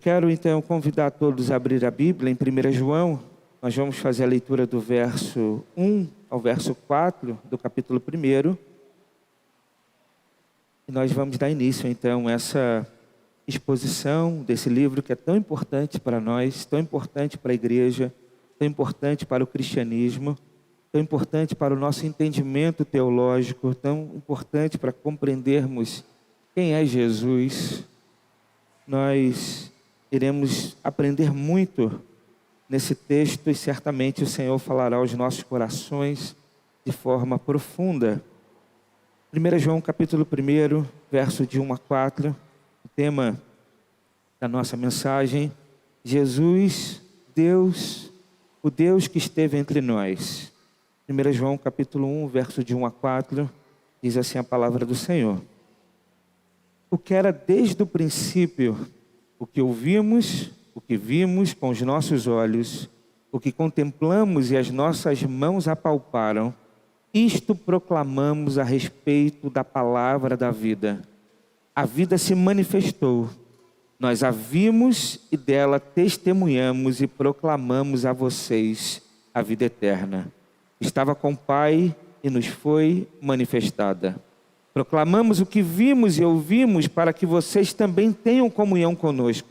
quero então convidar todos a abrir a Bíblia em 1 João. Nós vamos fazer a leitura do verso 1 ao verso 4 do capítulo 1. E nós vamos dar início então a essa exposição desse livro que é tão importante para nós, tão importante para a igreja, tão importante para o cristianismo, tão importante para o nosso entendimento teológico, tão importante para compreendermos quem é Jesus. Nós iremos aprender muito nesse texto e certamente o Senhor falará aos nossos corações de forma profunda. 1 João capítulo 1, verso de 1 a 4, o tema da nossa mensagem: Jesus, Deus, o Deus que esteve entre nós. 1 João capítulo 1, verso de 1 a 4, diz assim a palavra do Senhor: o que era desde o princípio, o que ouvimos, o que vimos com os nossos olhos, o que contemplamos e as nossas mãos apalparam, isto proclamamos a respeito da palavra da vida. A vida se manifestou, nós a vimos e dela testemunhamos e proclamamos a vocês a vida eterna. Estava com o Pai e nos foi manifestada. Proclamamos o que vimos e ouvimos para que vocês também tenham comunhão conosco.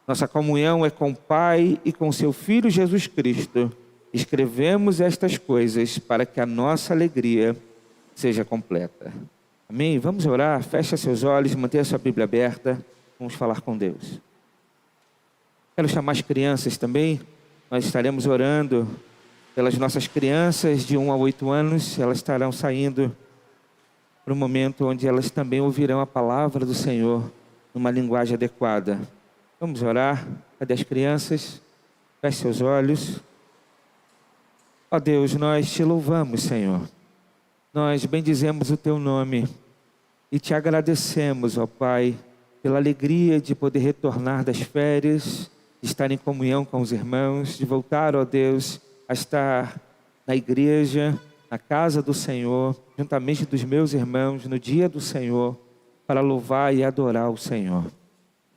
Nossa comunhão é com o Pai e com seu Filho Jesus Cristo. Escrevemos estas coisas para que a nossa alegria seja completa. Amém? Vamos orar, feche seus olhos, mantenha sua Bíblia aberta. Vamos falar com Deus. Quero chamar as crianças também. Nós estaremos orando pelas nossas crianças de 1 a 8 anos. Elas estarão saindo para um momento onde elas também ouvirão a palavra do Senhor numa linguagem adequada. Vamos orar. Cadê as crianças? Feche seus olhos. Ó Deus, nós te louvamos, Senhor. Nós bendizemos o teu nome e te agradecemos, ó Pai, pela alegria de poder retornar das férias, de estar em comunhão com os irmãos, de voltar, ó Deus, a estar na igreja, na casa do Senhor, juntamente dos meus irmãos, no dia do Senhor, para louvar e adorar o Senhor.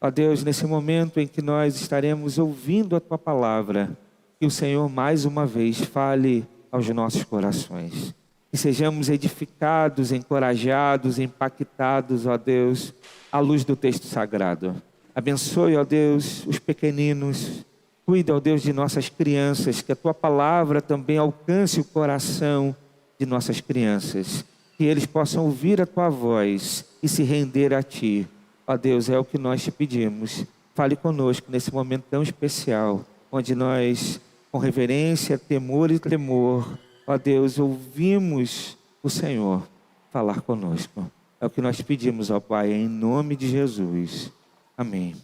Ó Deus, nesse momento em que nós estaremos ouvindo a Tua palavra, que o Senhor mais uma vez fale aos nossos corações. Que sejamos edificados, encorajados, impactados, ó Deus, à luz do texto sagrado. Abençoe, ó Deus, os pequeninos. Cuida, ó Deus, de nossas crianças, que a Tua palavra também alcance o coração de nossas crianças. Que eles possam ouvir a Tua voz e se render a Ti. Ó Deus, é o que nós te pedimos. Fale conosco nesse momento tão especial, onde nós, com reverência, temor e tremor, ó Deus, ouvimos o Senhor falar conosco. É o que nós pedimos, ó Pai, em nome de Jesus. Amém.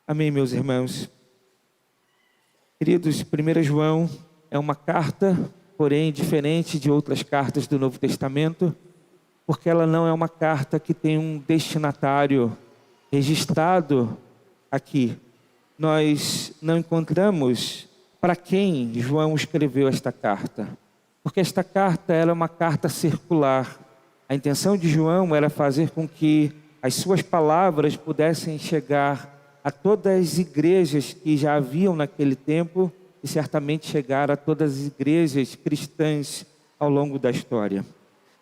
Amém, meus irmãos. Queridos, 1 João é uma carta, porém diferente de outras cartas do Novo Testamento, porque ela não é uma carta que tem um destinatário registrado aqui. Nós não encontramos para quem João escreveu esta carta, porque esta carta era uma carta circular. A intenção de João era fazer com que as suas palavras pudessem chegar a todas as igrejas que já haviam naquele tempo e certamente chegar a todas as igrejas cristãs ao longo da história.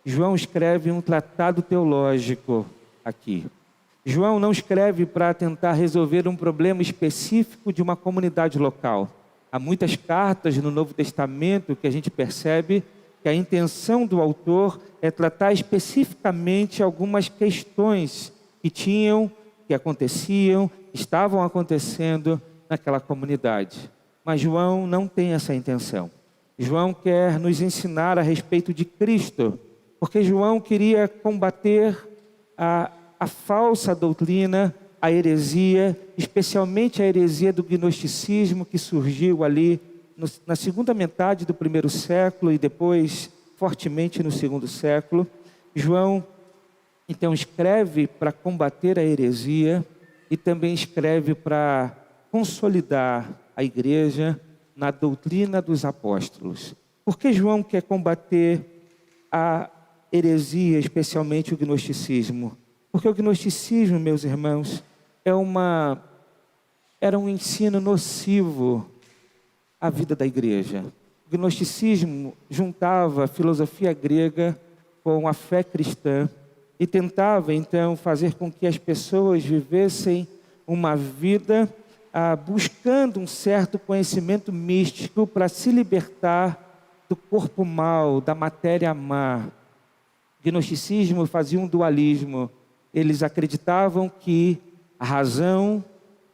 João escreve um tratado teológico aqui. João não escreve para tentar resolver um problema específico de uma comunidade local. Há muitas cartas no Novo Testamento que a gente percebe que a intenção do autor é tratar especificamente algumas questões que aconteciam, estavam acontecendo naquela comunidade. Mas João não tem essa intenção. João quer nos ensinar a respeito de Cristo, porque João queria combater a falsa doutrina, a heresia, especialmente a heresia do gnosticismo que surgiu ali na segunda metade do primeiro século e depois fortemente no segundo século. João então escreve para combater a heresia e também escreve para consolidar a igreja na doutrina dos apóstolos. Por que João quer combater a heresia, especialmente o gnosticismo? Porque o gnosticismo, meus irmãos, é uma era um ensino nocivo à vida da igreja. O gnosticismo juntava a filosofia grega com a fé cristã e tentava, então, fazer com que as pessoas vivessem uma vida buscando um certo conhecimento místico para se libertar do corpo mau, da matéria má. O gnosticismo fazia um dualismo. Eles acreditavam que a razão,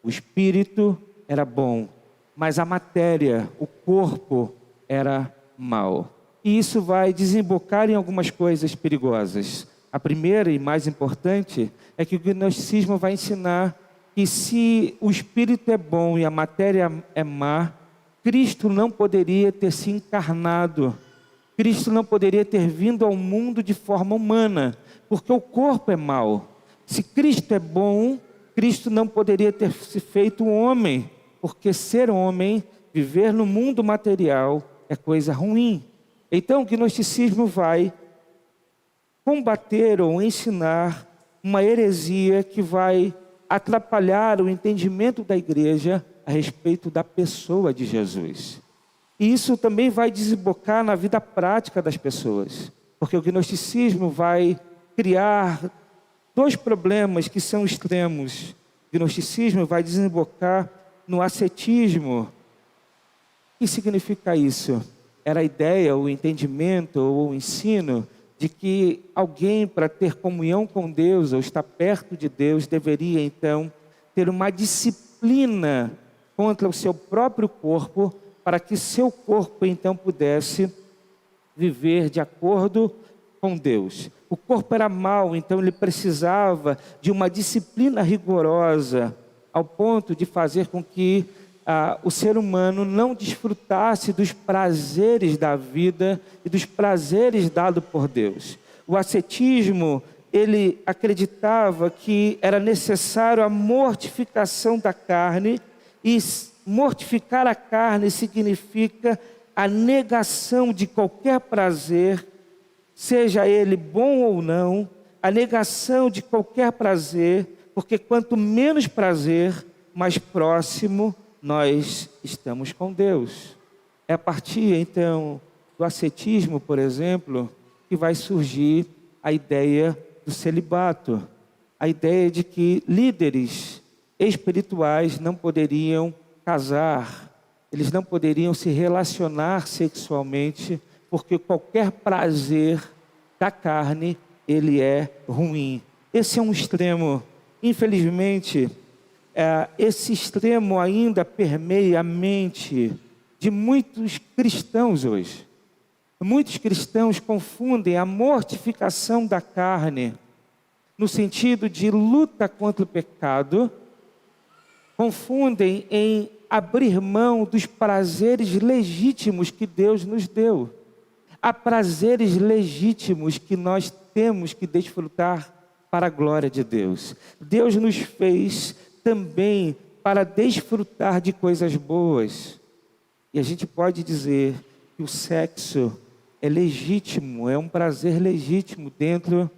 o espírito era bom, mas a matéria, o corpo, era mal. E isso vai desembocar em algumas coisas perigosas. A primeira e mais importante é que o gnosticismo vai ensinar que se o espírito é bom e a matéria é má, Cristo não poderia ter se encarnado. Cristo não poderia ter vindo ao mundo de forma humana, porque o corpo é mau. Se Cristo é bom, Cristo não poderia ter se feito homem, porque ser homem, viver no mundo material, é coisa ruim. Então o gnosticismo vai combater ou ensinar uma heresia que vai atrapalhar o entendimento da igreja a respeito da pessoa de Jesus. E isso também vai desembocar na vida prática das pessoas, porque o gnosticismo vai criar dois problemas que são extremos. O gnosticismo vai desembocar no ascetismo. O que significa isso? Era a ideia, o entendimento ou o ensino de que alguém, para ter comunhão com Deus ou estar perto de Deus, deveria então ter uma disciplina contra o seu próprio corpo, para que seu corpo então pudesse viver de acordo com Deus. O corpo era mau, então ele precisava de uma disciplina rigorosa, ao ponto de fazer com que o ser humano não desfrutasse dos prazeres da vida e dos prazeres dados por Deus. O ascetismo, ele acreditava que era necessário a mortificação da carne, e mortificar a carne significa a negação de qualquer prazer, seja ele bom ou não, a negação de qualquer prazer, porque quanto menos prazer, mais próximo nós estamos com Deus. É a partir, então, do ascetismo, por exemplo, que vai surgir a ideia do celibato. A ideia de que líderes espirituais não poderiam casar, eles não poderiam se relacionar sexualmente, porque qualquer prazer da carne, ele é ruim. Esse é um extremo. Infelizmente, esse extremo ainda permeia a mente de muitos cristãos hoje. Muitos cristãos confundem a mortificação da carne no sentido de luta contra o pecado, confundem em abrir mão dos prazeres legítimos que Deus nos deu. Há prazeres legítimos que nós temos que desfrutar para a glória de Deus. Deus nos fez também para desfrutar de coisas boas. E a gente pode dizer que o sexo é legítimo, é um prazer legítimo dentro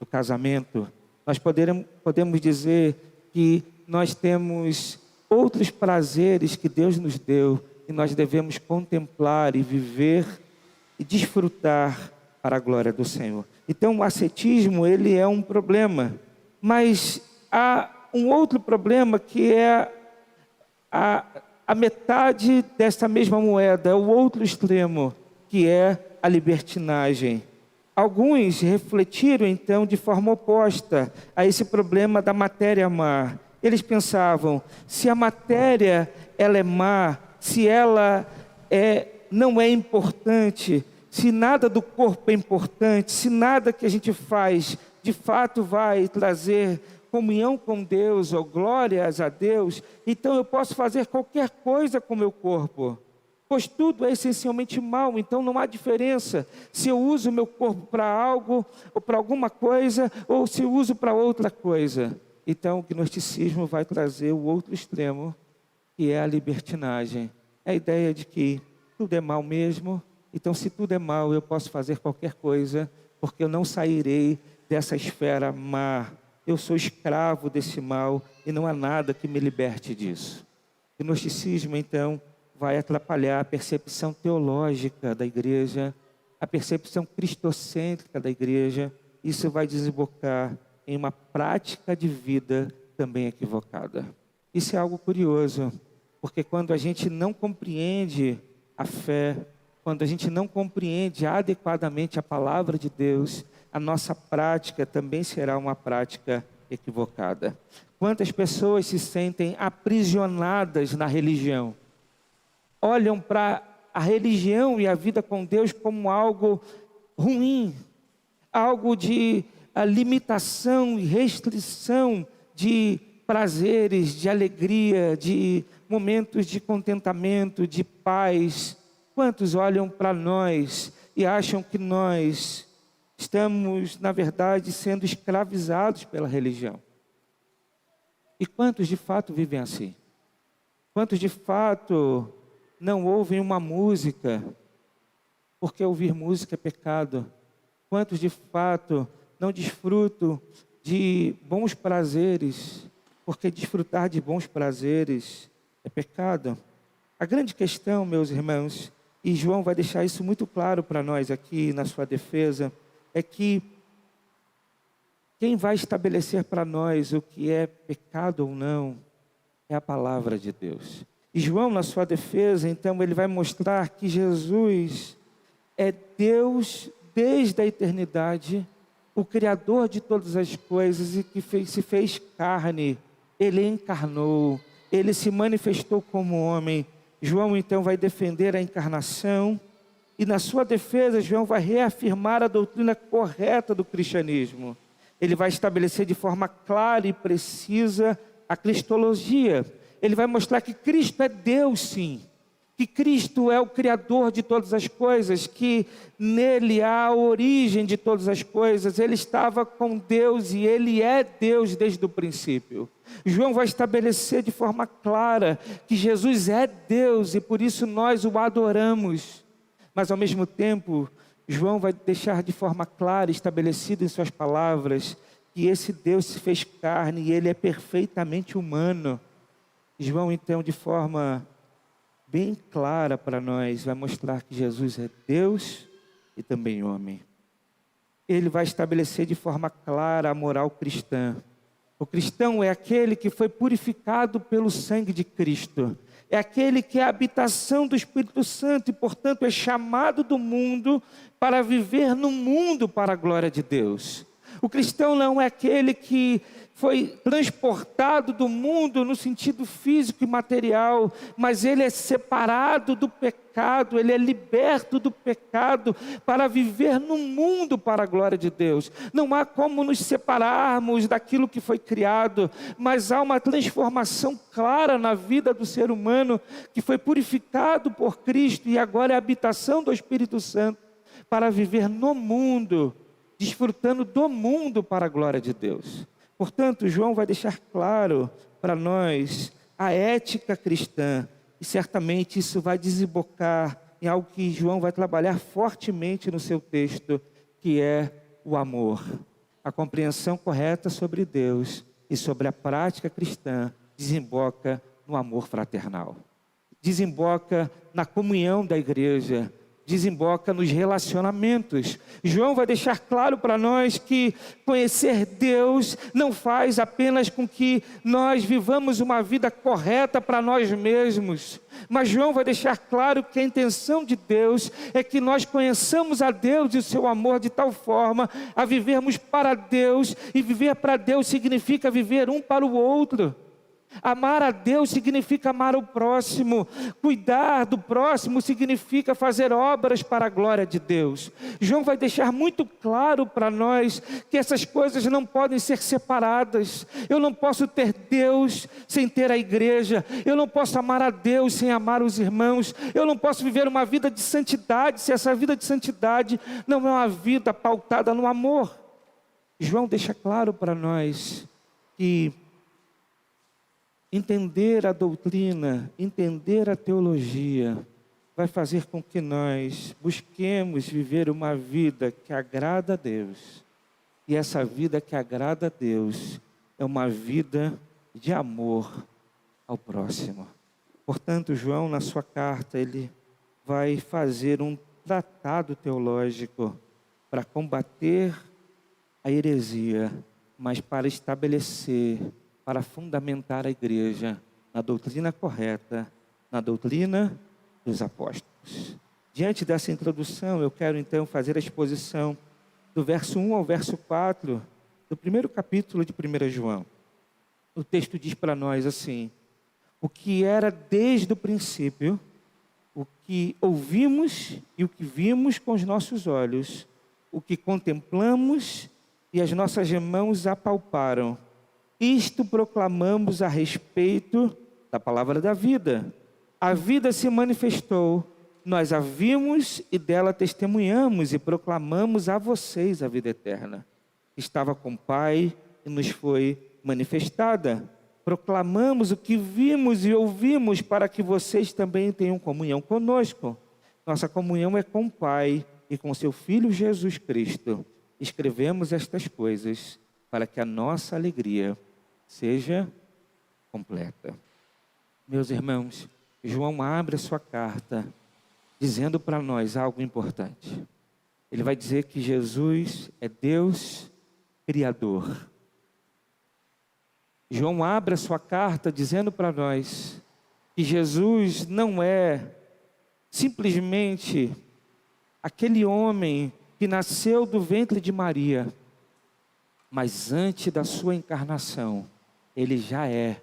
do casamento. Nós podemos dizer que nós temos outros prazeres que Deus nos deu e nós devemos contemplar e viver e desfrutar para a glória do Senhor. Então o ascetismo, ele é um problema, mas há um outro problema que é a metade dessa mesma moeda, o outro extremo, que é a libertinagem. Alguns refletiram então de forma oposta a esse problema da matéria má. Eles pensavam, se a matéria ela é má, se ela não é importante, se nada do corpo é importante, se nada que a gente faz de fato vai trazer comunhão com Deus ou glórias a Deus, então eu posso fazer qualquer coisa com o meu corpo, pois tudo é essencialmente mal, então não há diferença se eu uso o meu corpo para algo ou para alguma coisa, ou se eu uso para outra coisa. Então o gnosticismo vai trazer o outro extremo, que é a libertinagem. É a ideia de que tudo é mal mesmo, então se tudo é mal eu posso fazer qualquer coisa, porque eu não sairei dessa esfera má. Eu sou escravo desse mal e não há nada que me liberte disso. O gnosticismo, então, vai atrapalhar a percepção teológica da igreja, a percepção cristocêntrica da igreja. Isso vai desembocar em uma prática de vida também equivocada. Isso é algo curioso, porque quando a gente não compreende a fé, quando a gente não compreende adequadamente a palavra de Deus, a nossa prática também será uma prática equivocada. Quantas pessoas se sentem aprisionadas na religião? Olham para a religião e a vida com Deus como algo ruim, algo de limitação e restrição de prazeres, de alegria, de momentos de contentamento, de paz. Quantos olham para nós e acham que nós estamos, na verdade, sendo escravizados pela religião? E quantos de fato vivem assim? Quantos de fato não ouvem uma música, porque ouvir música é pecado? Quantos de fato não desfrutam de bons prazeres, porque desfrutar de bons prazeres é pecado? A grande questão, meus irmãos, e João vai deixar isso muito claro para nós aqui na sua defesa, é que quem vai estabelecer para nós o que é pecado ou não é a palavra de Deus. E João, na sua defesa, então, ele vai mostrar que Jesus é Deus desde a eternidade, o Criador de todas as coisas e que se fez carne. Ele encarnou, ele se manifestou como homem. João, então, vai defender a encarnação e, na sua defesa, João vai reafirmar a doutrina correta do cristianismo. Ele vai estabelecer de forma clara e precisa a cristologia. Ele vai mostrar que Cristo é Deus, sim. Que Cristo é o Criador de todas as coisas, que nele há a origem de todas as coisas. Ele estava com Deus e ele é Deus desde o princípio. João vai estabelecer de forma clara que Jesus é Deus e por isso nós o adoramos. Mas ao mesmo tempo, João vai deixar de forma clara, estabelecido em suas palavras, que esse Deus se fez carne e ele é perfeitamente humano. João, então, de forma bem clara para nós, vai mostrar que Jesus é Deus e também homem. Ele vai estabelecer de forma clara a moral cristã. O cristão é aquele que foi purificado pelo sangue de Cristo. É aquele que é a habitação do Espírito Santo e, portanto, é chamado do mundo para viver no mundo para a glória de Deus. O cristão não é aquele que foi transportado do mundo no sentido físico e material, mas ele é separado do pecado, ele é liberto do pecado para viver no mundo para a glória de Deus. Não há como nos separarmos daquilo que foi criado, mas há uma transformação clara na vida do ser humano que foi purificado por Cristo e agora é a habitação do Espírito Santo para viver no mundo, desfrutando do mundo para a glória de Deus. Portanto, João vai deixar claro para nós a ética cristã, e certamente isso vai desembocar em algo que João vai trabalhar fortemente no seu texto, que é o amor. A compreensão correta sobre Deus e sobre a prática cristã desemboca no amor fraternal. Desemboca na comunhão da igreja, desemboca nos relacionamentos. João vai deixar claro para nós que conhecer Deus não faz apenas com que nós vivamos uma vida correta para nós mesmos, mas João vai deixar claro que a intenção de Deus é que nós conheçamos a Deus e o seu amor de tal forma a vivermos para Deus, e viver para Deus significa viver um para o outro. Amar a Deus significa amar o próximo. Cuidar do próximo significa fazer obras para a glória de Deus. João vai deixar muito claro para nós que essas coisas não podem ser separadas. Eu não posso ter Deus sem ter a igreja. Eu não posso amar a Deus sem amar os irmãos. Eu não posso viver uma vida de santidade se essa vida de santidade não é uma vida pautada no amor. João deixa claro para nós que entender a doutrina, entender a teologia, vai fazer com que nós busquemos viver uma vida que agrada a Deus. E essa vida que agrada a Deus é uma vida de amor ao próximo. Portanto, João, na sua carta, ele vai fazer um tratado teológico para combater a heresia, mas para estabelecer, para fundamentar a igreja na doutrina correta, na doutrina dos apóstolos. Diante dessa introdução, eu quero então fazer a exposição do verso 1 ao verso 4 do primeiro capítulo de 1 João. O texto diz para nós assim: o que era desde o princípio, o que ouvimos e o que vimos com os nossos olhos, o que contemplamos e as nossas mãos apalparam, isto proclamamos a respeito da palavra da vida. A vida se manifestou, nós a vimos e dela testemunhamos e proclamamos a vocês a vida eterna. Estava com o Pai e nos foi manifestada. Proclamamos o que vimos e ouvimos para que vocês também tenham comunhão conosco. Nossa comunhão é com o Pai e com seu Filho Jesus Cristo. Escrevemos estas coisas para que a nossa alegria seja completa. Meus irmãos, João abre a sua carta dizendo para nós algo importante. Ele vai dizer que Jesus é Deus Criador. João abre a sua carta dizendo para nós que Jesus não é simplesmente aquele homem que nasceu do ventre de Maria, mas antes da sua encarnação, ele já é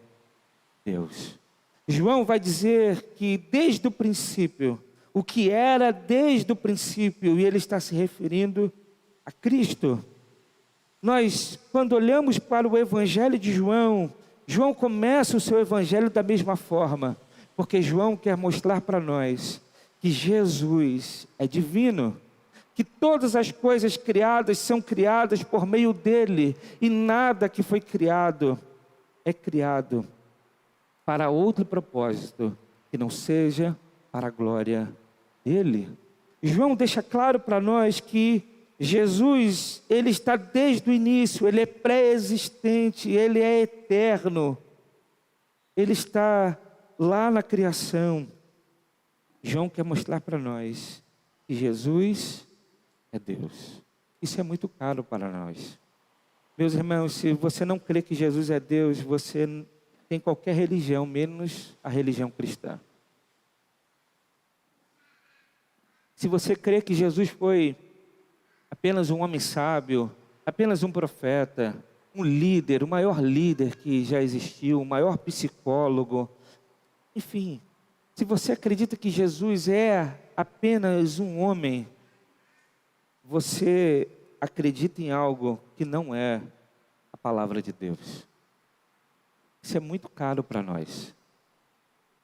Deus. João vai dizer que desde o princípio, o que era desde o princípio, e ele está se referindo a Cristo. Nós, quando olhamos para o Evangelho de João, João começa o seu Evangelho da mesma forma, porque João quer mostrar para nós que Jesus é divino, que todas as coisas criadas são criadas por meio dele, e nada que foi criado é criado para outro propósito, que não seja para a glória dele. João deixa claro para nós que Jesus, ele está desde o início, ele é pré-existente, ele é eterno, ele está lá na criação. João quer mostrar para nós que Jesus é Deus. Isso é muito caro para nós. Meus irmãos, se você não crê que Jesus é Deus, você tem qualquer religião, menos a religião cristã. Se você crê que Jesus foi apenas um homem sábio, apenas um profeta, um líder, o maior líder que já existiu, o maior psicólogo, enfim, se você acredita que Jesus é apenas um homem, você acredita em algo que não é a palavra de Deus. Isso é muito caro para nós.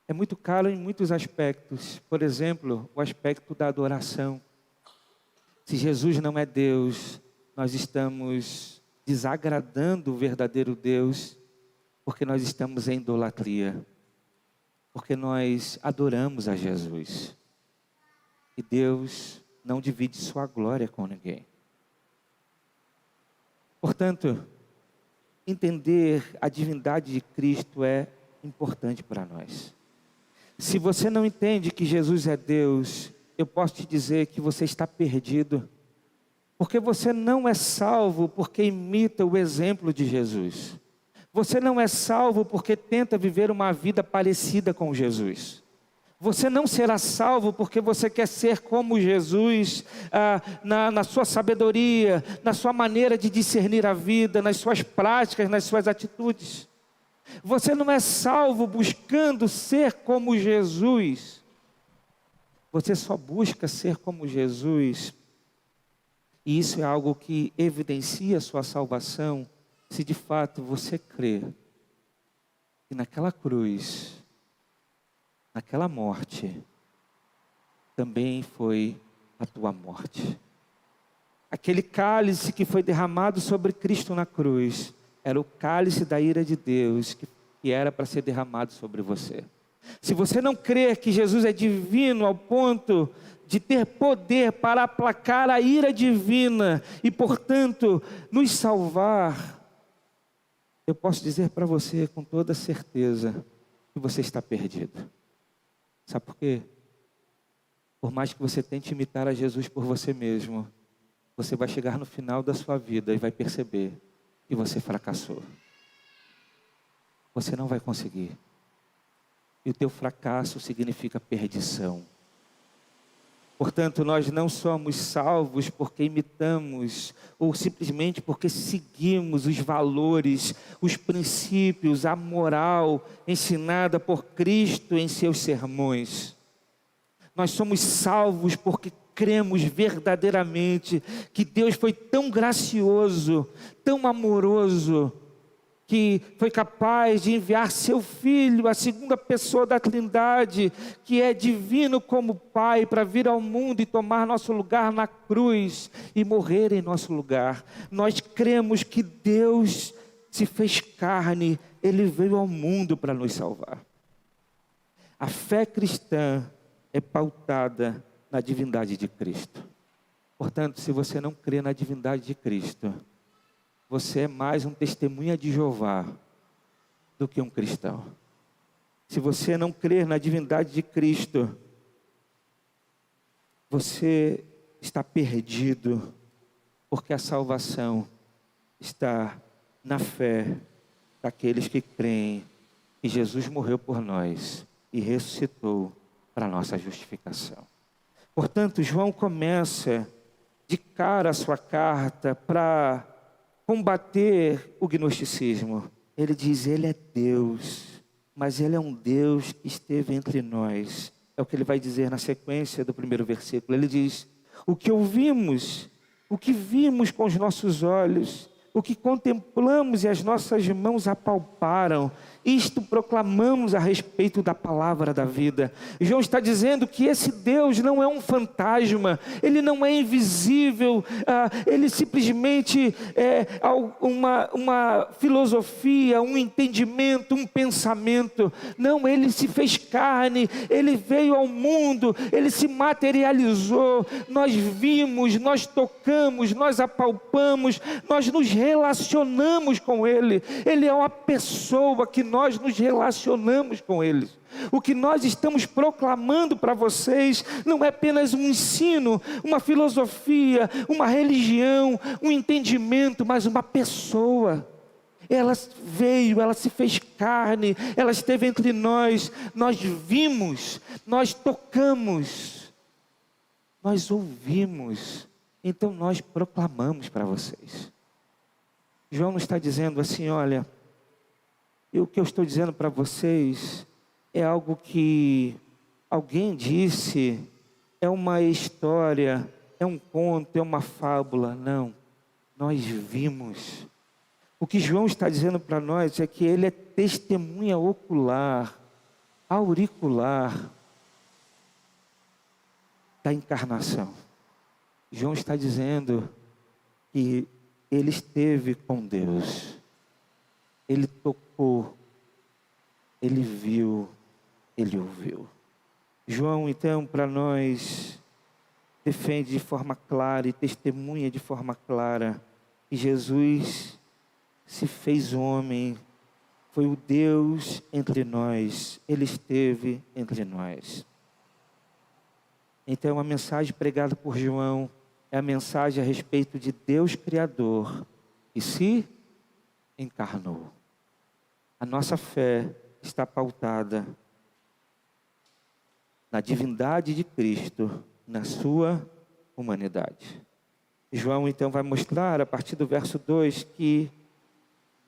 É muito caro em muitos aspectos. Por exemplo, o aspecto da adoração. Se Jesus não é Deus, nós estamos desagradando o verdadeiro Deus, porque nós estamos em idolatria, porque nós adoramos a Jesus. E Deus não divide sua glória com ninguém. Portanto, entender a divindade de Cristo é importante para nós. Se você não entende que Jesus é Deus, eu posso te dizer que você está perdido, porque você não é salvo porque imita o exemplo de Jesus. Você não é salvo porque tenta viver uma vida parecida com Jesus. Você não será salvo porque você quer ser como Jesus, na sua sabedoria, na sua maneira de discernir a vida, nas suas práticas, nas suas atitudes. Você não é salvo buscando ser como Jesus. Você só busca ser como Jesus. E isso é algo que evidencia a sua salvação, se de fato você crê que naquela cruz, naquela morte, também foi a tua morte. Aquele cálice que foi derramado sobre Cristo na cruz, era o cálice da ira de Deus, que era para ser derramado sobre você. Se você não crer que Jesus é divino ao ponto de ter poder para aplacar a ira divina e, portanto, nos salvar, eu posso dizer para você com toda certeza que você está perdido. Sabe por quê? Por mais que você tente imitar a Jesus por você mesmo, você vai chegar no final da sua vida e vai perceber que você fracassou. Você não vai conseguir. E o teu fracasso significa perdição. Portanto, nós não somos salvos porque imitamos, ou simplesmente porque seguimos os valores, os princípios, a moral ensinada por Cristo em seus sermões. Nós somos salvos porque cremos verdadeiramente que Deus foi tão gracioso, tão amoroso, que foi capaz de enviar seu Filho, a segunda pessoa da Trindade, que é divino como Pai, para vir ao mundo e tomar nosso lugar na cruz e morrer em nosso lugar. Nós cremos que Deus se fez carne, Ele veio ao mundo para nos salvar. A fé cristã é pautada na divindade de Cristo. Portanto, se você não crê na divindade de Cristo, você é mais um testemunha de Jeová do que um cristão. Se você não crer na divindade de Cristo, você está perdido, porque a salvação está na fé daqueles que creem que Jesus morreu por nós e ressuscitou para a nossa justificação. Portanto, João começa de cara a sua carta para combater o gnosticismo. Ele diz, Ele é Deus, mas Ele é um Deus que esteve entre nós. É o que ele vai dizer na sequência do primeiro versículo. Ele diz, o que ouvimos, o que vimos com os nossos olhos, o que contemplamos e as nossas mãos apalparam, isto proclamamos a respeito da palavra da vida. João está dizendo que esse Deus não é um fantasma, Ele não é invisível, Ele simplesmente é uma filosofia, um entendimento, um pensamento. Não, Ele se fez carne, Ele veio ao mundo, Ele se materializou, nós vimos, nós tocamos, nós apalpamos, nós nos relacionamos com Ele. Ele é uma pessoa que nós nos relacionamos com Ele. O que nós estamos proclamando para vocês não é apenas um ensino, uma filosofia, uma religião, um entendimento, mas uma pessoa. Ela veio, ela se fez carne, ela esteve entre nós, nós vimos, nós tocamos, nós ouvimos, então nós proclamamos para vocês. João está dizendo assim, olha, e o que eu estou dizendo para vocês é algo que alguém disse, é uma história, é um conto, é uma fábula. Não, nós vimos. O que João está dizendo para nós é que ele é testemunha ocular, auricular da encarnação. João está dizendo que ele esteve com Deus. Ele tocou, ele viu, ele ouviu. João, então, para nós, defende de forma clara e testemunha de forma clara que Jesus se fez homem, foi o Deus entre nós, Ele esteve entre nós. Então, a mensagem pregada por João é a mensagem a respeito de Deus Criador, que se encarnou. A nossa fé está pautada na divindade de Cristo, na sua humanidade. João então vai mostrar a partir do verso 2 que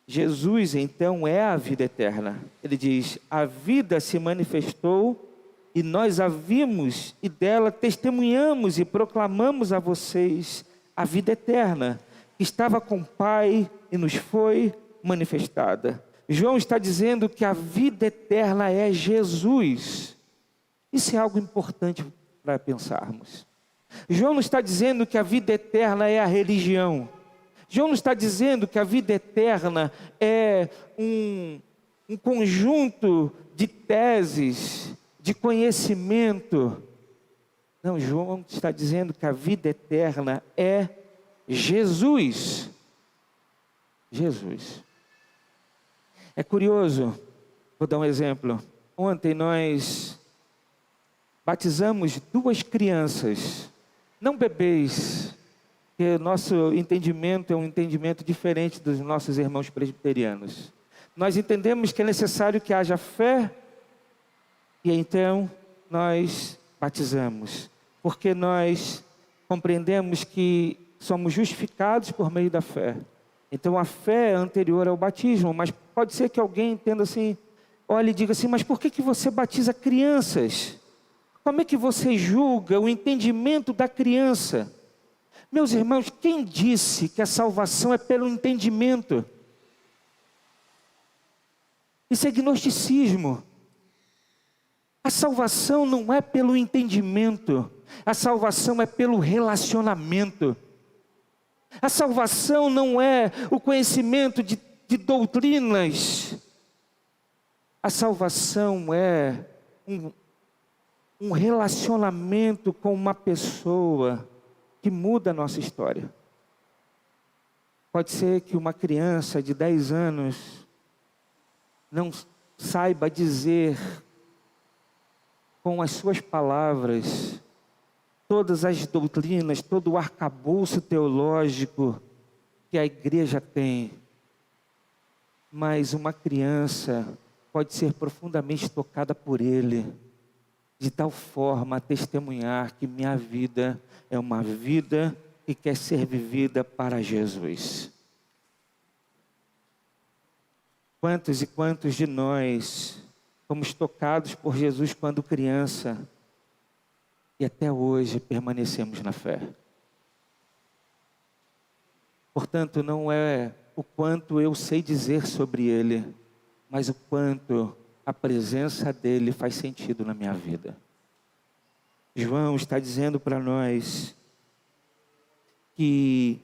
Jesus então é a vida eterna. Ele diz, a vida se manifestou e nós a vimos e dela testemunhamos e proclamamos a vocês a vida eterna, que estava com o Pai e nos foi manifestada. João está dizendo que a vida eterna é Jesus. Isso é algo importante para pensarmos. João não está dizendo que a vida eterna é a religião. João não está dizendo que a vida eterna é um conjunto de teses, de conhecimento. Não, João está dizendo que a vida eterna é Jesus. Jesus. É curioso, vou dar um exemplo. Ontem nós batizamos 2 crianças, não bebês, porque nosso entendimento é um entendimento diferente dos nossos irmãos presbiterianos. Nós entendemos que é necessário que haja fé, e então nós batizamos, porque nós compreendemos que somos justificados por meio da fé. Então a fé é anterior ao batismo, mas pode ser que alguém entenda assim, olhe e diga assim, mas por que você batiza crianças? Como é que você julga o entendimento da criança? Meus irmãos, quem disse que a salvação é pelo entendimento? Isso é gnosticismo. A salvação não é pelo entendimento, a salvação é pelo relacionamento. A salvação não é o conhecimento de doutrinas. A salvação é um relacionamento com uma pessoa que muda a nossa história. Pode ser que uma criança de 10 anos não saiba dizer com as suas palavras todas as doutrinas, todo o arcabouço teológico que a igreja tem. Mas uma criança pode ser profundamente tocada por ele, de tal forma a testemunhar que minha vida é uma vida que quer ser vivida para Jesus. Quantos e quantos de nós fomos tocados por Jesus quando criança e até hoje permanecemos na fé? Portanto, não é o quanto eu sei dizer sobre Ele, mas o quanto a presença dEle faz sentido na minha vida. João está dizendo para nós que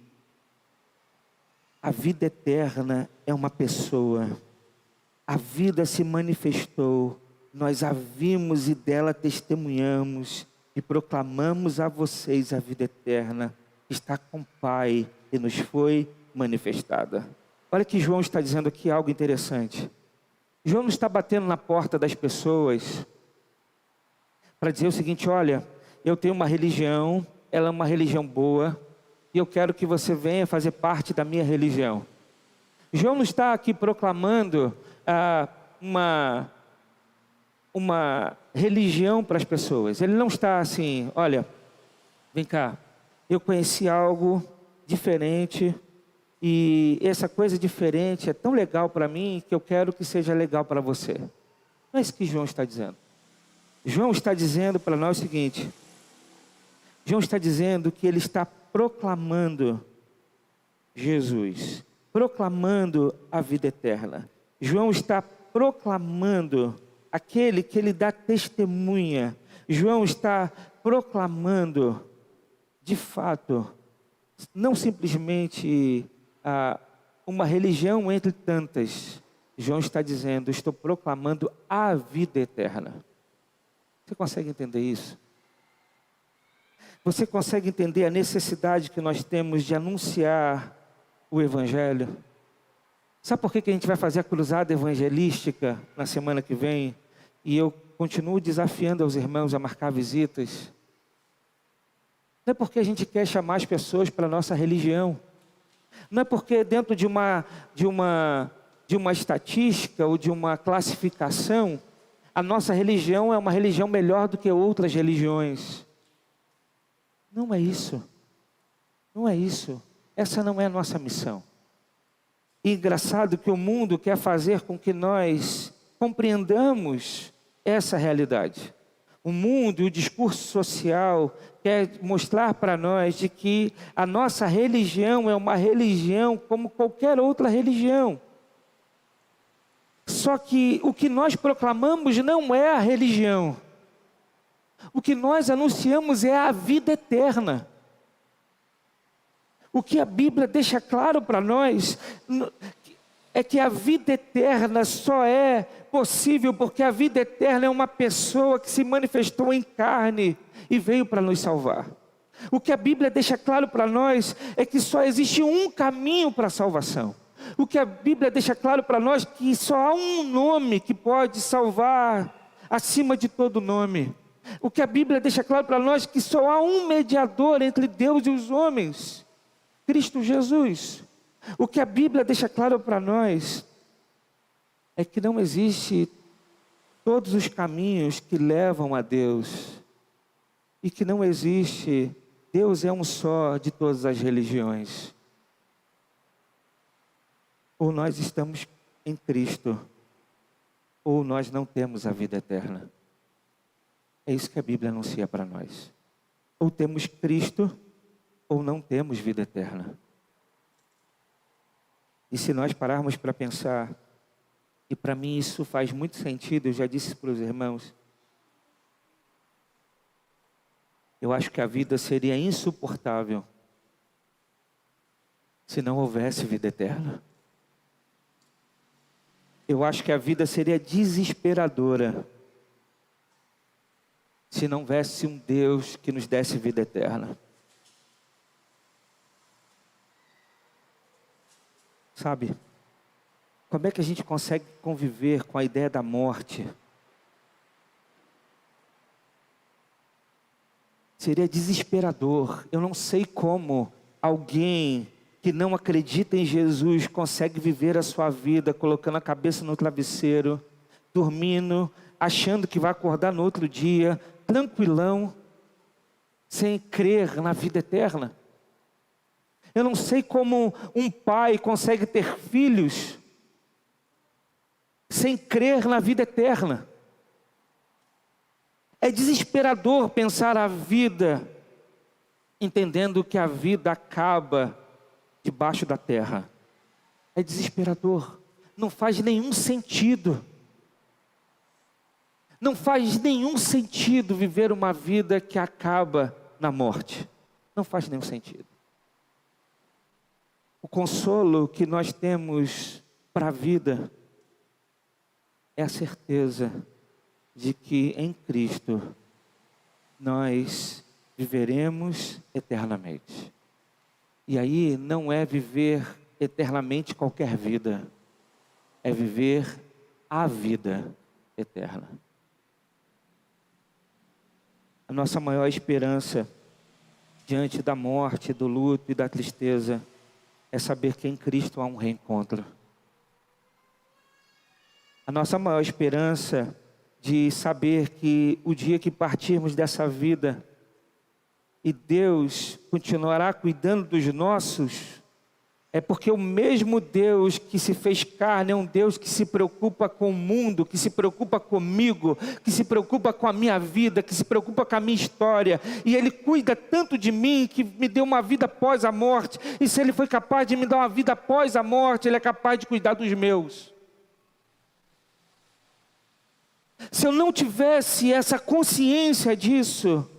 a vida eterna é uma pessoa. A vida se manifestou, nós a vimos e dela testemunhamos e proclamamos a vocês a vida eterna, que está com o Pai e nos foi manifestada. Olha que João está dizendo aqui algo interessante. João não está batendo na porta das pessoas para dizer o seguinte, olha, eu tenho uma religião, ela é uma religião boa, e eu quero que você venha fazer parte da minha religião. João não está aqui proclamando uma religião para as pessoas. Ele não está assim, olha, vem cá, eu conheci algo diferente e essa coisa diferente é tão legal para mim que eu quero que seja legal para você. Não é isso que João está dizendo. João está dizendo para nós o seguinte, João está dizendo que ele está proclamando Jesus, proclamando a vida eterna. João está proclamando aquele que ele dá testemunha. João está proclamando, de fato, não simplesmente uma religião entre tantas. João está dizendo, estou proclamando a vida eterna. Você consegue entender isso? Você consegue entender a necessidade que nós temos de anunciar o Evangelho? Sabe por que a gente vai fazer a cruzada evangelística na semana que vem? E eu continuo desafiando aos irmãos a marcar visitas. Não é porque a gente quer chamar as pessoas para a nossa religião. Não é porque dentro de uma estatística ou de uma classificação, a nossa religião é uma religião melhor do que outras religiões. Não é isso. Não é isso. Essa não é a nossa missão. E engraçado que o mundo quer fazer com que nós compreendamos essa realidade. O mundo e o discurso social quer mostrar para nós de que a nossa religião é uma religião como qualquer outra religião. Só que o que nós proclamamos não é a religião. O que nós anunciamos é a vida eterna. O que a Bíblia deixa claro para nós é que a vida eterna só é possível porque a vida eterna é uma pessoa que se manifestou em carne e veio para nos salvar. O que a Bíblia deixa claro para nós é que só existe um caminho para a salvação. O que a Bíblia deixa claro para nós é que só há um nome que pode salvar acima de todo nome. O que a Bíblia deixa claro para nós é que só há um mediador entre Deus e os homens, Cristo Jesus. O que a Bíblia deixa claro para nós é que não existe todos os caminhos que levam a Deus, e que não existe, Deus é um só de todas as religiões. Ou nós estamos em Cristo, ou nós não temos a vida eterna. É isso que a Bíblia anuncia para nós. Ou temos Cristo, ou não temos vida eterna. E se nós pararmos para pensar, e para mim isso faz muito sentido, eu já disse para os irmãos, eu acho que a vida seria insuportável se não houvesse vida eterna. Eu acho que a vida seria desesperadora se não houvesse um Deus que nos desse vida eterna. Sabe, como é que a gente consegue conviver com a ideia da morte? Seria desesperador. Eu não sei como alguém que não acredita em Jesus consegue viver a sua vida colocando a cabeça no travesseiro, dormindo, achando que vai acordar no outro dia, tranquilão, sem crer na vida eterna. Eu não sei como um pai consegue ter filhos sem crer na vida eterna. É desesperador pensar a vida, entendendo que a vida acaba debaixo da terra. É desesperador. Não faz nenhum sentido. Não faz nenhum sentido viver uma vida que acaba na morte. Não faz nenhum sentido. O consolo que nós temos para a vida é a certeza de que em Cristo nós viveremos eternamente. E aí não é viver eternamente qualquer vida, é viver a vida eterna. A nossa maior esperança diante da morte, do luto e da tristeza é saber que em Cristo há um reencontro. A nossa maior esperança de saber que o dia que partirmos dessa vida e Deus continuará cuidando dos nossos, é porque o mesmo Deus que se fez carne é um Deus que se preocupa com o mundo, que se preocupa comigo, que se preocupa com a minha vida, que se preocupa com a minha história. E Ele cuida tanto de mim que me deu uma vida após a morte. E se Ele foi capaz de me dar uma vida após a morte, Ele é capaz de cuidar dos meus. Se eu não tivesse essa consciência disso,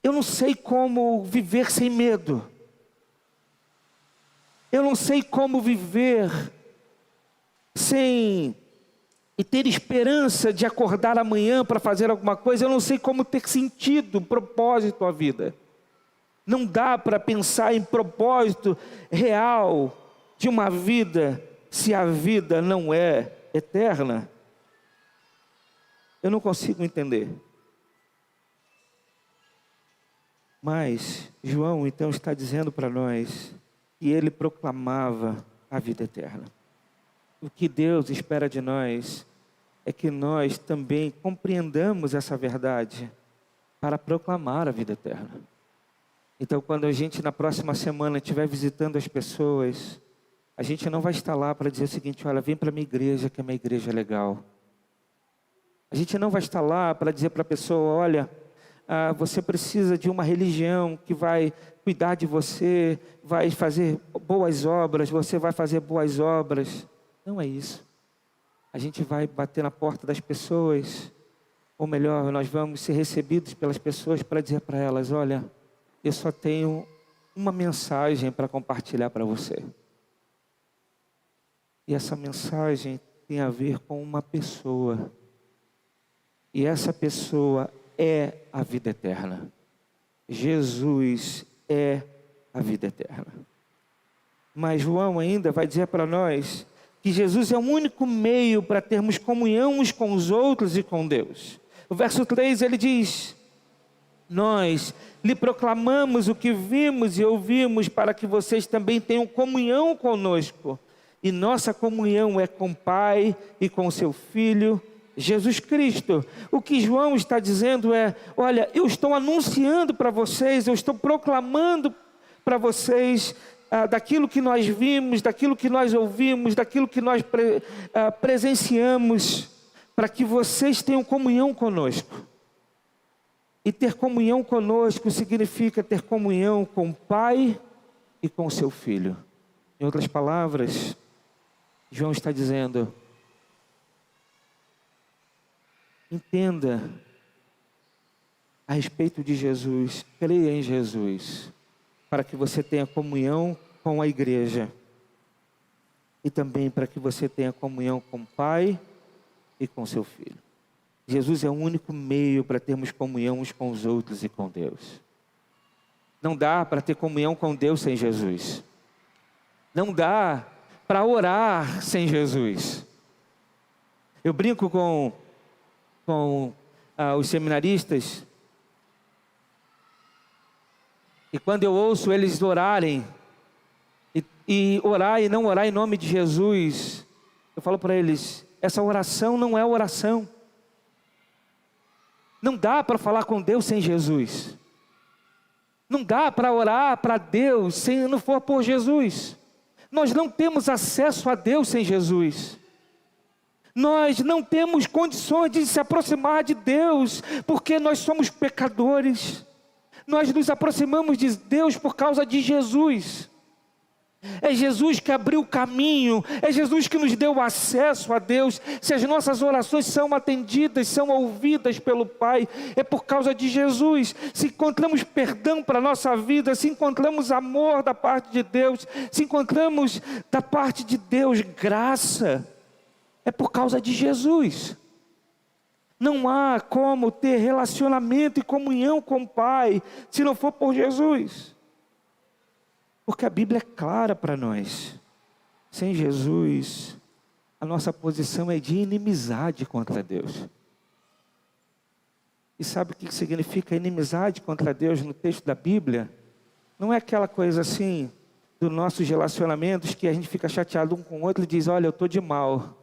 eu não sei como viver sem medo. Eu não sei como viver sem e ter esperança de acordar amanhã para fazer alguma coisa. Eu não sei como ter sentido, propósito à vida. Não dá para pensar em propósito real de uma vida se a vida não é eterna. Eu não consigo entender. Mas João então está dizendo para nós que ele proclamava a vida eterna. O que Deus espera de nós é que nós também compreendamos essa verdade para proclamar a vida eterna. Então, quando a gente na próxima semana estiver visitando as pessoas, a gente não vai estar lá para dizer o seguinte: olha, vem para a minha igreja, que a minha igreja é legal. A gente não vai estar lá para dizer para a pessoa: olha, você precisa de uma religião que vai cuidar de você, vai fazer boas obras, você vai fazer boas obras. Não é isso. A gente vai bater na porta das pessoas, ou melhor, nós vamos ser recebidos pelas pessoas para dizer para elas: olha, eu só tenho uma mensagem para compartilhar para você. E essa mensagem tem a ver com uma pessoa. E essa pessoa é a vida eterna. Jesus é a vida eterna. Mas João ainda vai dizer para nós que Jesus é o único meio para termos comunhão uns com os outros e com Deus. O verso 3 ele diz: nós lhe proclamamos o que vimos e ouvimos, para que vocês também tenham comunhão conosco. E nossa comunhão é com o Pai e com o seu Filho, Jesus Cristo. O que João está dizendo é: olha, eu estou anunciando para vocês, eu estou proclamando para vocês daquilo que nós vimos, daquilo que nós ouvimos, daquilo que nós presenciamos, para que vocês tenham comunhão conosco. E ter comunhão conosco significa ter comunhão com o Pai e com o seu Filho. Em outras palavras, João está dizendo: entenda a respeito de Jesus, creia em Jesus, para que você tenha comunhão com a igreja. E também para que você tenha comunhão com o Pai e com seu Filho. Jesus é o único meio para termos comunhão uns com os outros e com Deus. Não dá para ter comunhão com Deus sem Jesus. Não dá para orar sem Jesus. Eu brinco com os seminaristas, e quando eu ouço eles orarem, e orar e não orar em nome de Jesus, eu falo para eles: essa oração não é oração. Não dá para falar com Deus sem Jesus. Não dá para orar para Deus se não for por Jesus. Nós não temos acesso a Deus sem Jesus. Nós não temos condições de se aproximar de Deus, porque nós somos pecadores. Nós nos aproximamos de Deus por causa de Jesus. É Jesus que abriu o caminho, é Jesus que nos deu acesso a Deus. Se as nossas orações são atendidas, são ouvidas pelo Pai, é por causa de Jesus. Se encontramos perdão para a nossa vida, se encontramos amor da parte de Deus, se encontramos da parte de Deus graça, é por causa de Jesus. Não há como ter relacionamento e comunhão com o Pai se não for por Jesus. Porque a Bíblia é clara para nós. Sem Jesus, a nossa posição é de inimizade contra Deus. E sabe o que significa inimizade contra Deus no texto da Bíblia? Não é aquela coisa assim, dos nossos relacionamentos, que a gente fica chateado um com o outro e diz: olha, eu estou de mal.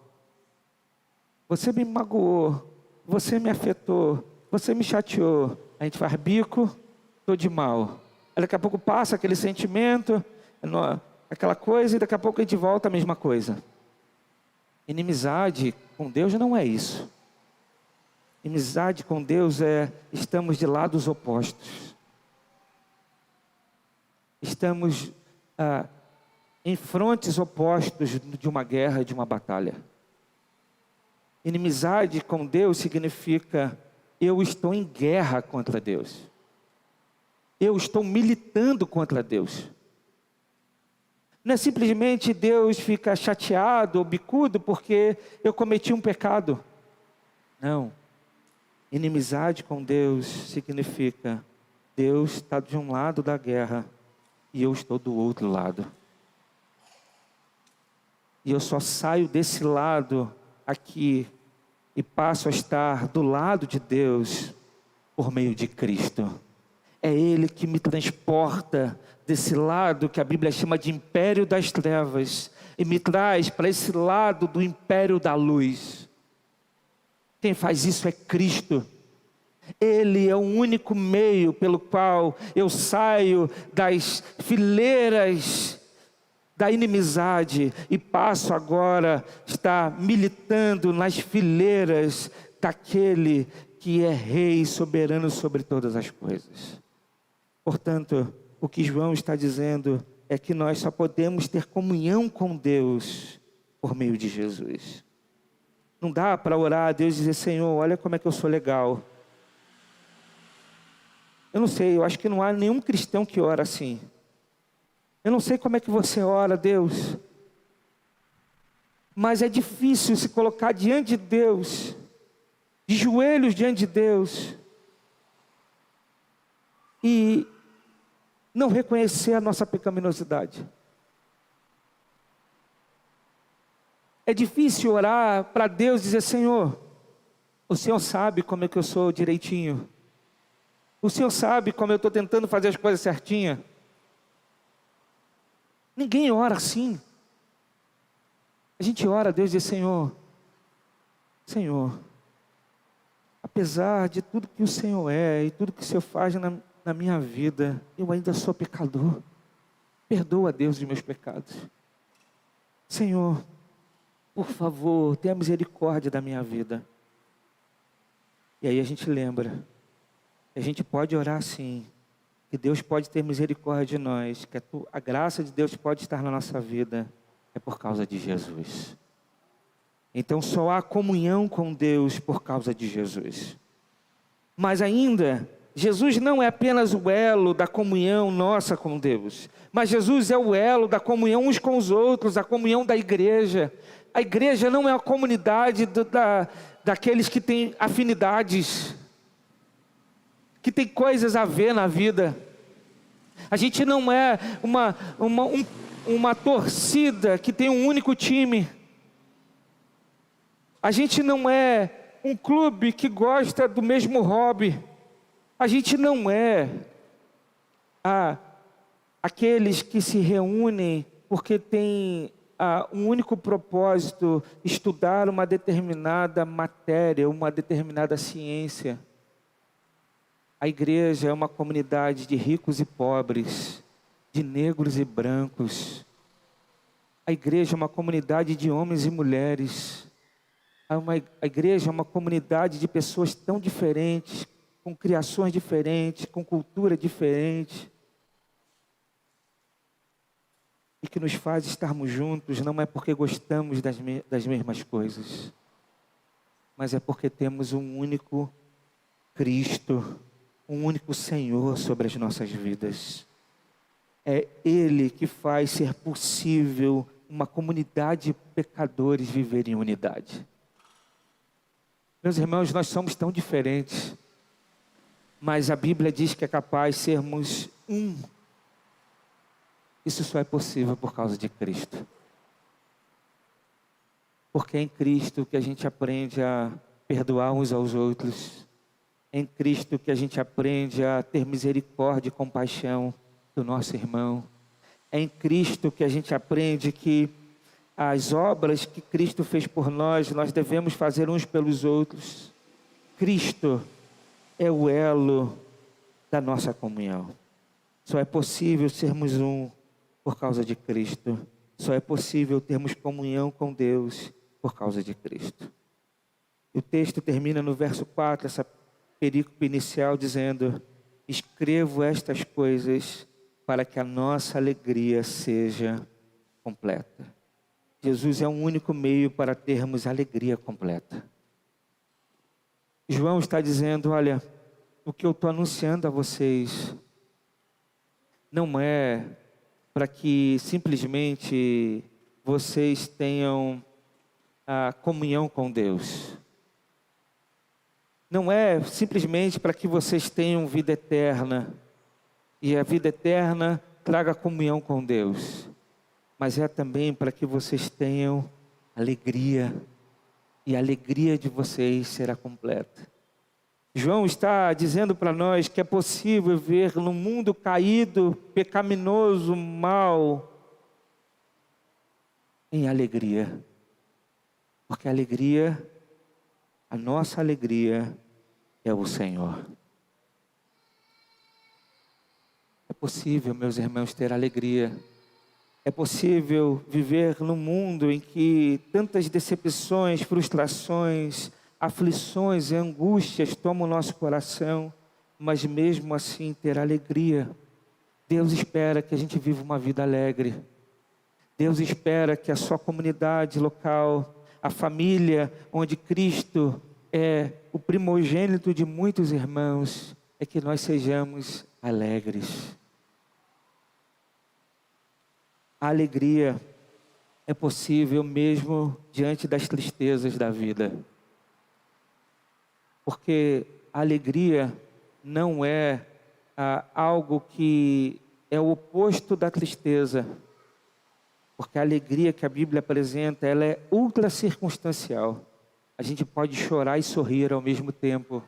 Você me magoou, você me afetou, você me chateou. A gente faz bico, estou de mal. Daqui a pouco passa aquele sentimento, aquela coisa, e daqui a pouco a gente volta a mesma coisa. Inimizade com Deus não é isso. Inimizade com Deus é: estamos de lados opostos. Estamos em frontes opostos de uma guerra, de uma batalha. Inimizade com Deus significa: eu estou em guerra contra Deus. Eu estou militando contra Deus. Não é simplesmente Deus fica chateado ou bicudo porque eu cometi um pecado. Não. Inimizade com Deus significa: Deus está de um lado da guerra e eu estou do outro lado. E eu só saio desse lado aqui e passo a estar do lado de Deus por meio de Cristo. É Ele que me transporta desse lado que a Bíblia chama de império das trevas e me traz para esse lado do império da luz. Quem faz isso é Cristo. Ele é o único meio pelo qual eu saio das fileiras da inimizade e passo agora a estar militando nas fileiras daquele que é Rei soberano sobre todas as coisas. Portanto, o que João está dizendo é que nós só podemos ter comunhão com Deus por meio de Jesus. Não dá para orar a Deus e dizer: Senhor, olha como é que eu sou legal. Eu não sei, eu acho que não há nenhum cristão que ora assim. Eu não sei como é que você ora, Deus. Mas é difícil se colocar diante de Deus, de joelhos diante de Deus, e não reconhecer a nossa pecaminosidade. É difícil orar para Deus e dizer: Senhor, O Senhor sabe como é que eu sou direitinho. O Senhor sabe como eu estou tentando fazer as coisas certinhas. Ninguém ora assim. A gente ora a Deus e diz: Senhor, apesar de tudo que o Senhor é e tudo que o Senhor faz na minha vida, eu ainda sou pecador. Perdoa, Deus, os meus pecados. Senhor, por favor, tenha misericórdia da minha vida. E aí a gente lembra, a gente pode orar assim, que Deus pode ter misericórdia de nós, que a graça de Deus pode estar na nossa vida, é por causa de Jesus. Então só há comunhão com Deus por causa de Jesus. Mas ainda, Jesus não é apenas o elo da comunhão nossa com Deus, mas Jesus é o elo da comunhão uns com os outros, a comunhão da igreja. A igreja não é a comunidade daqueles que têm afinidades, que tem coisas a ver na vida. A gente não é uma torcida que tem um único time. A gente não é um clube que gosta do mesmo hobby. A gente não é aqueles que se reúnem porque tem um único propósito: estudar uma determinada matéria, uma determinada ciência. A igreja é uma comunidade de ricos e pobres, de negros e brancos. A igreja é uma comunidade de homens e mulheres. A igreja é uma comunidade de pessoas tão diferentes, com criações diferentes, com cultura diferente. E que nos faz estarmos juntos não é porque gostamos das mesmas coisas, mas é porque temos um único Cristo, um único Senhor sobre as nossas vidas. É Ele que faz ser possível uma comunidade de pecadores viver em unidade. Meus irmãos, nós somos tão diferentes, mas a Bíblia diz que é capaz de sermos um. Isso só é possível por causa de Cristo. Porque é em Cristo que a gente aprende a perdoar uns aos outros. É em Cristo que a gente aprende a ter misericórdia e compaixão do nosso irmão. É em Cristo que a gente aprende que as obras que Cristo fez por nós, nós devemos fazer uns pelos outros. Cristo é o elo da nossa comunhão. Só é possível sermos um por causa de Cristo. Só é possível termos comunhão com Deus por causa de Cristo. O texto termina no verso 4, essa perícope inicial, dizendo: escrevo estas coisas para que a nossa alegria seja completa. Jesus é o único meio para termos alegria completa. João está dizendo: olha, o que eu estou anunciando a vocês não é para que simplesmente vocês tenham a comunhão com Deus. Não é simplesmente para que vocês tenham vida eterna e a vida eterna traga comunhão com Deus, mas é também para que vocês tenham alegria, e a alegria de vocês será completa. João está dizendo para nós que é possível viver num mundo caído, pecaminoso, mau, em alegria. Porque a alegria, a nossa alegria é o Senhor. É possível, meus irmãos, ter alegria. É possível viver num mundo em que tantas decepções, frustrações, aflições e angústias tomam o nosso coração, mas mesmo assim ter alegria. Deus espera que a gente viva uma vida alegre. Deus espera que a sua comunidade local, a família onde Cristo é o primogênito de muitos irmãos, é que nós sejamos alegres. A alegria é possível mesmo diante das tristezas da vida. Porque a alegria não é algo que é o oposto da tristeza. Porque a alegria que a Bíblia apresenta, ela é ultra circunstancial. a gente pode chorar e sorrir ao mesmo tempo,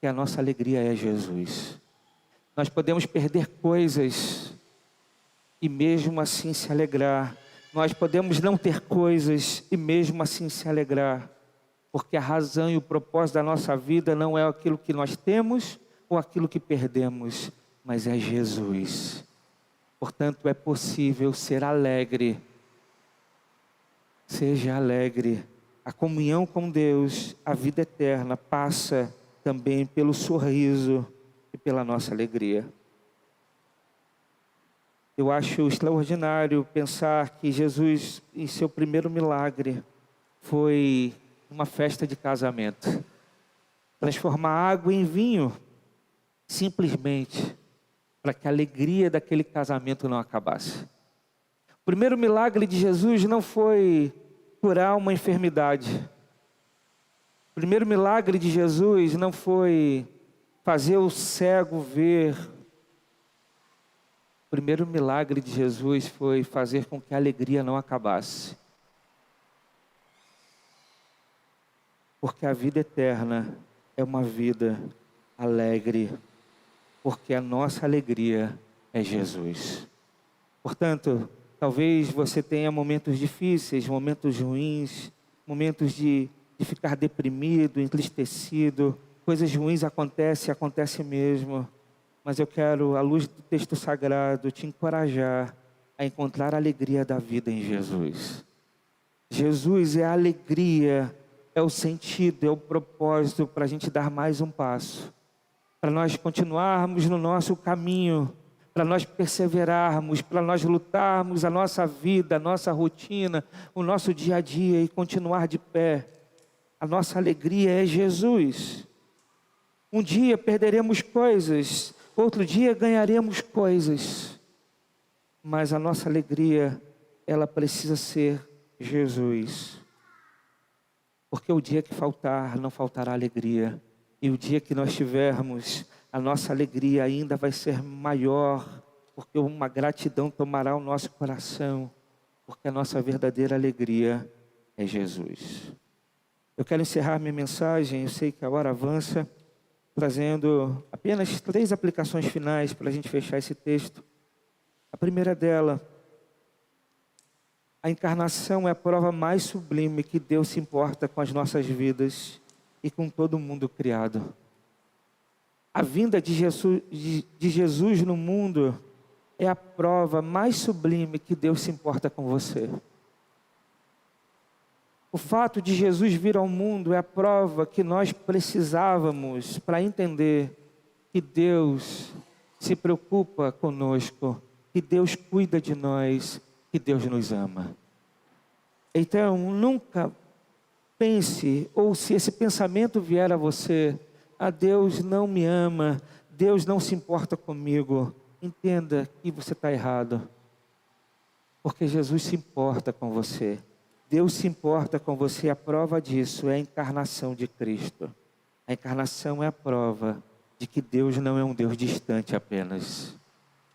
que a nossa alegria é Jesus. Nós podemos perder coisas e mesmo assim se alegrar. Nós podemos não ter coisas e mesmo assim se alegrar, porque a razão e o propósito da nossa vida não é aquilo que nós temos ou aquilo que perdemos, mas é Jesus. Portanto, é possível ser alegre. Seja alegre. A comunhão com Deus, a vida eterna, passa também pelo sorriso e pela nossa alegria. Eu acho extraordinário pensar que Jesus, em seu primeiro milagre, foi uma festa de casamento. Transformar água em vinho, simplesmente para que a alegria daquele casamento não acabasse. O primeiro milagre de Jesus não foi curar uma enfermidade. O primeiro milagre de Jesus não foi fazer o cego ver. O primeiro milagre de Jesus foi fazer com que a alegria não acabasse. Porque a vida eterna é uma vida alegre. Porque a nossa alegria é Jesus. Portanto, talvez você tenha momentos difíceis, momentos ruins, momentos de ficar deprimido, entristecido. Coisas ruins acontecem mesmo. Mas eu quero, à luz do texto sagrado, te encorajar a encontrar a alegria da vida em Jesus. Jesus é a alegria, é o sentido, é o propósito para a gente dar mais um passo. Para nós continuarmos no nosso caminho, para nós perseverarmos, para nós lutarmos a nossa vida, a nossa rotina, o nosso dia a dia e continuar de pé. A nossa alegria é Jesus. Um dia perderemos coisas, outro dia ganharemos coisas. Mas a nossa alegria, ela precisa ser Jesus. Porque o dia que faltar, não faltará alegria. E o dia que nós tivermos, a nossa alegria ainda vai ser maior. Porque uma gratidão tomará o nosso coração. Porque a nossa verdadeira alegria é Jesus. Eu quero encerrar minha mensagem, eu sei que a hora avança, trazendo apenas 3 aplicações finais para a gente fechar esse texto. A primeira dela, a encarnação é a prova mais sublime que Deus se importa com as nossas vidas e com todo o mundo criado. A vinda de Jesus no mundo é a prova mais sublime que Deus se importa com você. O fato de Jesus vir ao mundo é a prova que nós precisávamos para entender que Deus se preocupa conosco, que Deus cuida de nós, que Deus nos ama. Então, nunca pense, ou se esse pensamento vier a você, Deus não me ama, Deus não se importa comigo, entenda que você está errado. Porque Jesus se importa com você. Deus se importa com você, a prova disso é a encarnação de Cristo. A encarnação é a prova de que Deus não é um Deus distante apenas,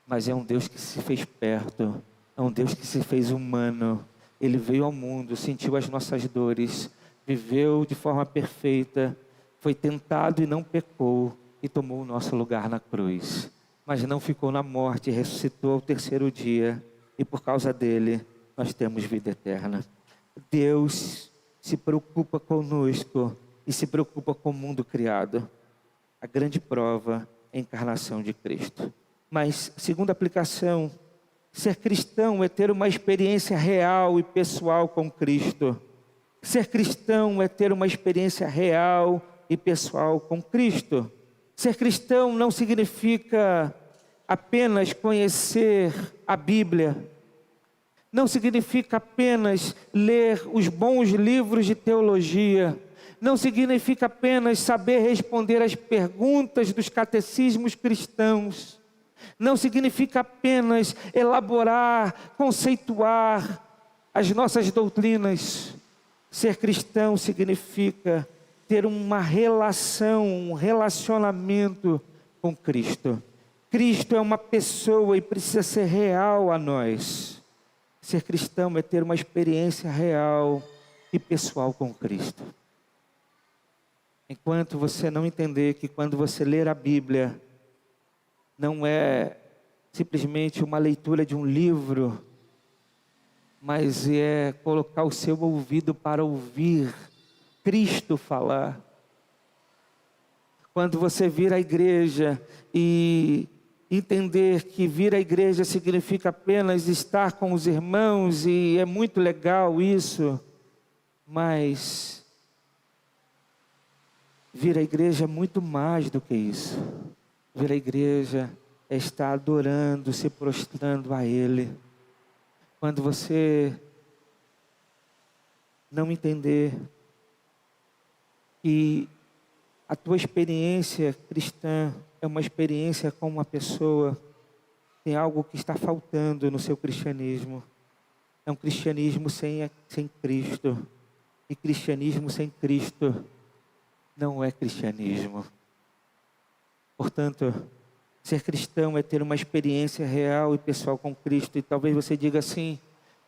mas é um Deus que se fez perto, é um Deus que se fez humano. Ele veio ao mundo, sentiu as nossas dores, viveu de forma perfeita, foi tentado e não pecou, e tomou o nosso lugar na cruz. Mas não ficou na morte, ressuscitou ao 3º dia, e por causa dele, nós temos vida eterna. Deus se preocupa conosco e se preocupa com o mundo criado. A grande prova é a encarnação de Cristo. Mas, segunda aplicação, ser cristão é ter uma experiência real e pessoal com Cristo. Ser cristão é ter uma experiência real e pessoal com Cristo. Ser cristão não significa apenas conhecer a Bíblia. Não significa apenas ler os bons livros de teologia. Não significa apenas saber responder às perguntas dos catecismos cristãos. Não significa apenas elaborar, conceituar as nossas doutrinas. Ser cristão significa ter uma relação, um relacionamento com Cristo. Cristo é uma pessoa e precisa ser real a nós. Ser cristão é ter uma experiência real e pessoal com Cristo. Enquanto você não entender que quando você ler a Bíblia, não é simplesmente uma leitura de um livro, mas é colocar o seu ouvido para ouvir Cristo falar. Quando você vir à igreja e entender que vir à igreja significa apenas estar com os irmãos, e é muito legal isso, mas vir à igreja é muito mais do que isso. Vir à igreja é estar adorando, se prostrando a Ele. Quando você não entender que a tua experiência cristã é uma experiência com uma pessoa, tem algo que está faltando no seu cristianismo. É um cristianismo sem Cristo. E cristianismo sem Cristo não é cristianismo. Portanto, ser cristão é ter uma experiência real e pessoal com Cristo. E talvez você diga assim: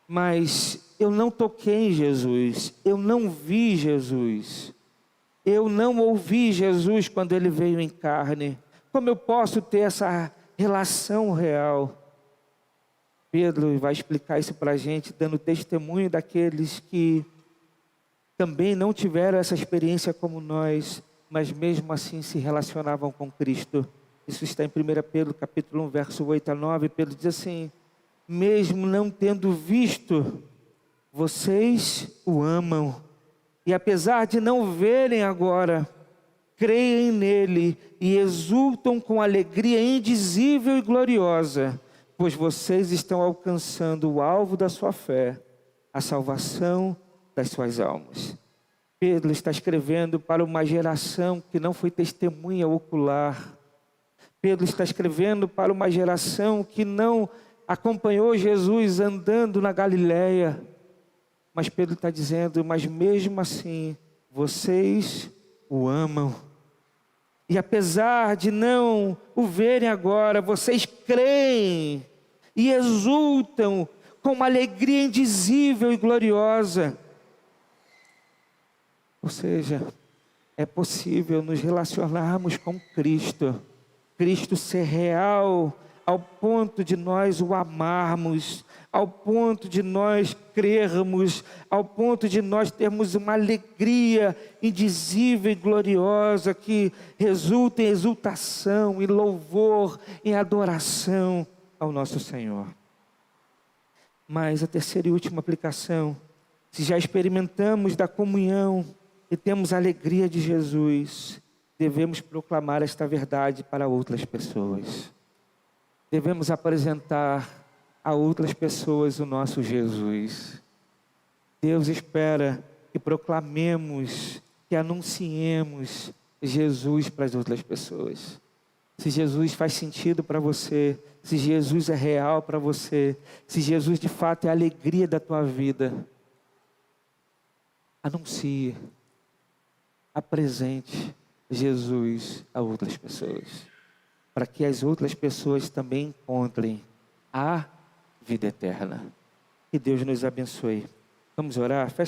mas eu não toquei em Jesus, eu não vi Jesus, eu não ouvi Jesus quando Ele veio em carne. Como eu posso ter essa relação real? Pedro vai explicar isso para a gente, dando testemunho daqueles que também não tiveram essa experiência como nós, mas mesmo assim se relacionavam com Cristo. Isso está em 1 Pedro capítulo 1, verso 8 a 9. Pedro diz assim: mesmo não tendo visto, vocês o amam. E apesar de não verem agora, creem nele e exultam com alegria indizível e gloriosa, pois vocês estão alcançando o alvo da sua fé, a salvação das suas almas. Pedro está escrevendo para uma geração que não foi testemunha ocular. Pedro está escrevendo para uma geração que não acompanhou Jesus andando na Galileia. Mas Pedro está dizendo: mas mesmo assim, vocês o amam. E apesar de não o verem agora, vocês creem e exultam com uma alegria indizível e gloriosa. Ou seja, é possível nos relacionarmos com Cristo, Cristo ser real, ao ponto de nós o amarmos, ao ponto de nós crermos, ao ponto de nós termos uma alegria indizível e gloriosa que resulta em exultação, em louvor, em adoração ao nosso Senhor. Mas a terceira e última aplicação: se já experimentamos da comunhão e temos a alegria de Jesus, devemos proclamar esta verdade para outras pessoas. Devemos apresentar a outras pessoas o nosso Jesus. Deus espera que proclamemos, que anunciemos Jesus para as outras pessoas. Se Jesus faz sentido para você, se Jesus é real para você, se Jesus de fato é a alegria da tua vida, anuncie, apresente Jesus a outras pessoas, para que as outras pessoas também encontrem a vida eterna. Que Deus nos abençoe. Vamos orar? Feche